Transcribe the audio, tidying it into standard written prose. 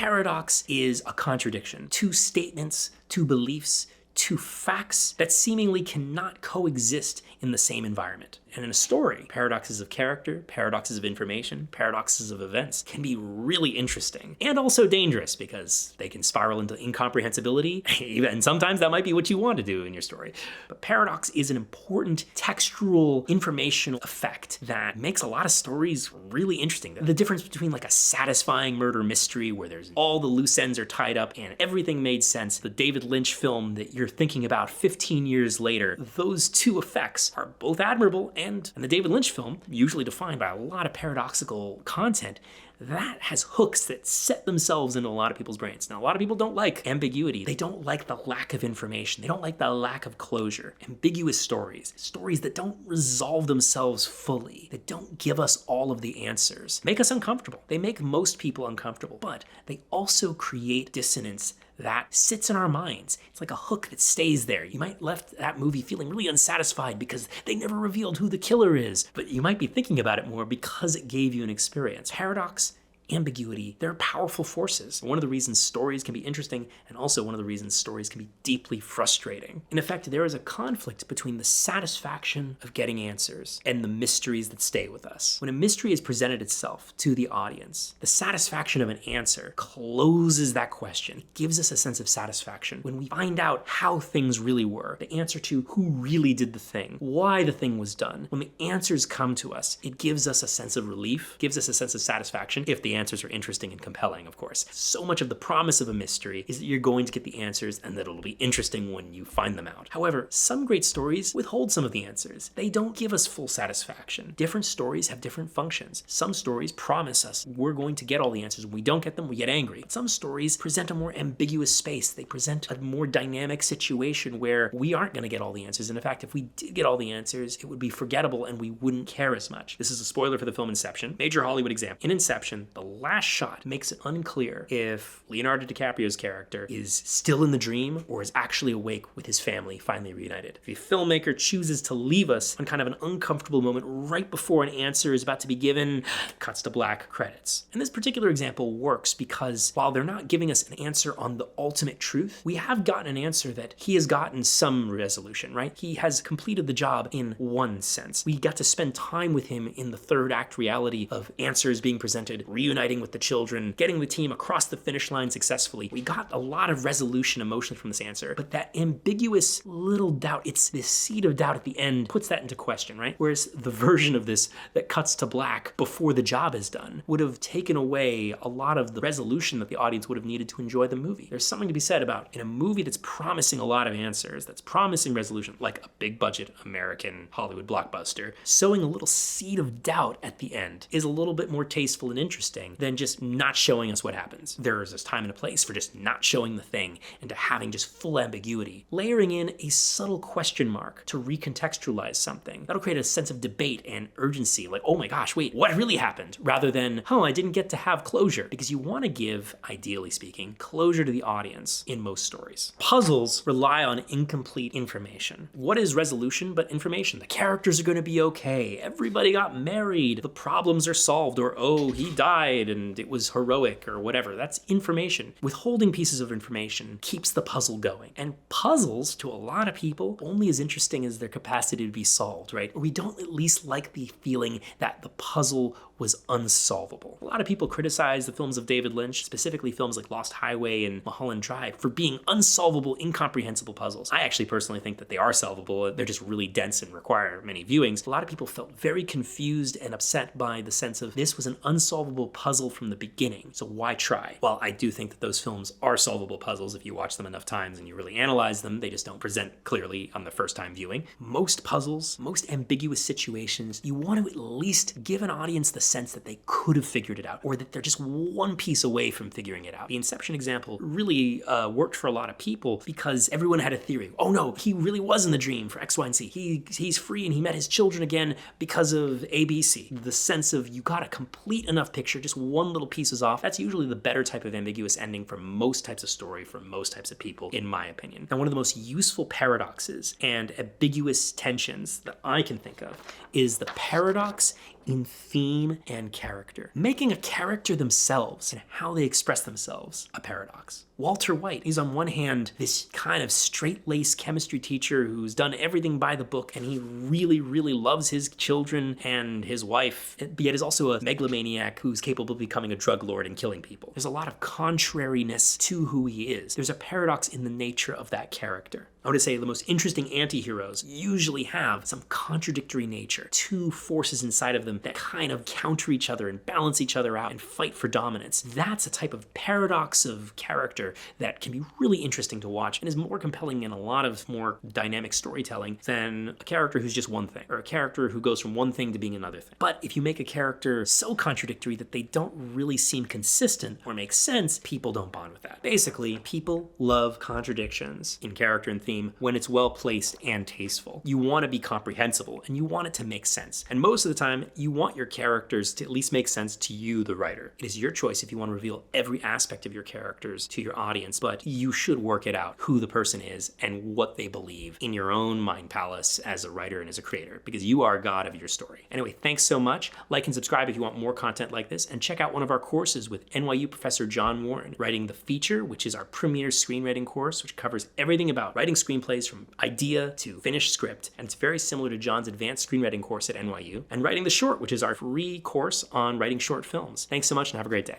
paradox is a contradiction. Two statements, two beliefs, two facts that seemingly cannot coexist in the same environment. And in a story, paradoxes of character, paradoxes of information, paradoxes of events can be really interesting and also dangerous because they can spiral into incomprehensibility, and sometimes that might be what you want to do in your story. But paradox is an important textual informational effect that makes a lot of stories really interesting. The difference between like a satisfying murder mystery where there's all the loose ends are tied up and everything made sense, the David Lynch film that you're thinking about 15 years later, those two effects are both admirable, and the David Lynch film, usually defined by a lot of paradoxical content, that has hooks that set themselves into a lot of people's brains. Now, a lot of people don't like ambiguity. They don't like the lack of information. They don't like the lack of closure. Ambiguous stories, stories that don't resolve themselves fully, that don't give us all of the answers, make us uncomfortable. They make most people uncomfortable, but they also create dissonance that sits in our minds. It's like a hook that stays there. You might left that movie feeling really unsatisfied because they never revealed who the killer is, but you might be thinking about it more because it gave you an experience. Paradox, ambiguity, they're powerful forces. One of the reasons stories can be interesting, and also one of the reasons stories can be deeply frustrating. In effect, there is a conflict between the satisfaction of getting answers and the mysteries that stay with us. When a mystery is presented itself to the audience, the satisfaction of an answer closes that question. It gives us a sense of satisfaction. When we find out how things really were, the answer to who really did the thing, why the thing was done, when the answers come to us, it gives us a sense of relief, gives us a sense of satisfaction, if the answers are interesting and compelling, of course. So much of the promise of a mystery is that you're going to get the answers and that it'll be interesting when you find them out. However, some great stories withhold some of the answers. They don't give us full satisfaction. Different stories have different functions. Some stories promise us we're going to get all the answers. When we don't get them, we get angry. But some stories present a more ambiguous space. They present a more dynamic situation where we aren't going to get all the answers. And in fact, if we did get all the answers, it would be forgettable and we wouldn't care as much. This is a spoiler for the film Inception. Major Hollywood example. In Inception, the last shot makes it unclear if Leonardo DiCaprio's character is still in the dream or is actually awake with his family finally reunited. If a filmmaker chooses to leave us on kind of an uncomfortable moment right before an answer is about to be given, cuts to black, credits. And this particular example works because while they're not giving us an answer on the ultimate truth, we have gotten an answer that he has gotten some resolution, right? He has completed the job in one sense. We got to spend time with him in the third act reality of answers being presented, reuniting with the children, getting the team across the finish line successfully. We got a lot of resolution emotionally from this answer, but that ambiguous little doubt, it's this seed of doubt at the end, puts that into question, right? Whereas the version of this that cuts to black before the job is done would have taken away a lot of the resolution that the audience would have needed to enjoy the movie. There's something to be said about in a movie that's promising a lot of answers, that's promising resolution, like a big budget American Hollywood blockbuster, sowing a little seed of doubt at the end is a little bit more tasteful and interesting than just not showing us what happens. There is this time and a place for just not showing the thing and to having just full ambiguity. Layering in a subtle question mark to recontextualize something. That'll create a sense of debate and urgency, like, oh my gosh, wait, what really happened? Rather than, I didn't get to have closure. Because you want to give, ideally speaking, closure to the audience in most stories. Puzzles rely on incomplete information. What is resolution but information? The characters are going to be okay. Everybody got married. The problems are solved. Or, oh, he died and it was heroic or whatever. That's information. Withholding pieces of information keeps the puzzle going. And puzzles, to a lot of people, only as interesting as their capacity to be solved, right? We don't at least like the feeling that the puzzle was unsolvable. A lot of people criticize the films of David Lynch, specifically films like Lost Highway and Mulholland Drive, for being unsolvable, incomprehensible puzzles. I actually personally think that they are solvable. They're just really dense and require many viewings. A lot of people felt very confused and upset by the sense of this was an unsolvable puzzle from the beginning, so why try? Well, I do think that those films are solvable puzzles if you watch them enough times and you really analyze them. They just don't present clearly on the first time viewing. Most puzzles, most ambiguous situations, you want to at least give an audience the sense that they could have figured it out, or that they're just one piece away from figuring it out. The Inception example really worked for a lot of people because everyone had a theory. Oh no, he really was in the dream for X, Y, and Z. He's free and he met his children again because of ABC. The sense of you got a complete enough picture, just one little piece is off. That's usually the better type of ambiguous ending for most types of story, for most types of people, in my opinion. And one of the most useful paradoxes and ambiguous tensions that I can think of is the paradox in theme and character, making a character themselves and how they express themselves a paradox. Walter White, he's on one hand this kind of straight-laced chemistry teacher who's done everything by the book, and he really, really loves his children and his wife, yet is also a megalomaniac who's capable of becoming a drug lord and killing people. There's a lot of contrariness to who he is. There's a paradox in the nature of that character. I would say the most interesting anti-heroes usually have some contradictory nature, two forces inside of them that kind of counter each other and balance each other out and fight for dominance. That's a type of paradox of character that can be really interesting to watch and is more compelling in a lot of more dynamic storytelling than a character who's just one thing, or a character who goes from one thing to being another thing. But if you make a character so contradictory that they don't really seem consistent or make sense, people don't bond with that. Basically, people love contradictions in character and theme when it's well placed and tasteful. You want to be comprehensible and you want it to make sense. And most of the time, you want your characters to at least make sense to you, the writer. It is your choice if you want to reveal every aspect of your characters to your audience, but you should work it out who the person is and what they believe in your own mind palace as a writer and as a creator, because you are God of your story. Anyway, thanks so much. Like and subscribe if you want more content like this, and check out one of our courses with NYU professor John Warren, Writing the Feature, which is our premier screenwriting course, which covers everything about writing screenplays from idea to finished script, and it's very similar to John's advanced screenwriting course at NYU, and Writing the Short, which is our free course on writing short films. Thanks so much and have a great day.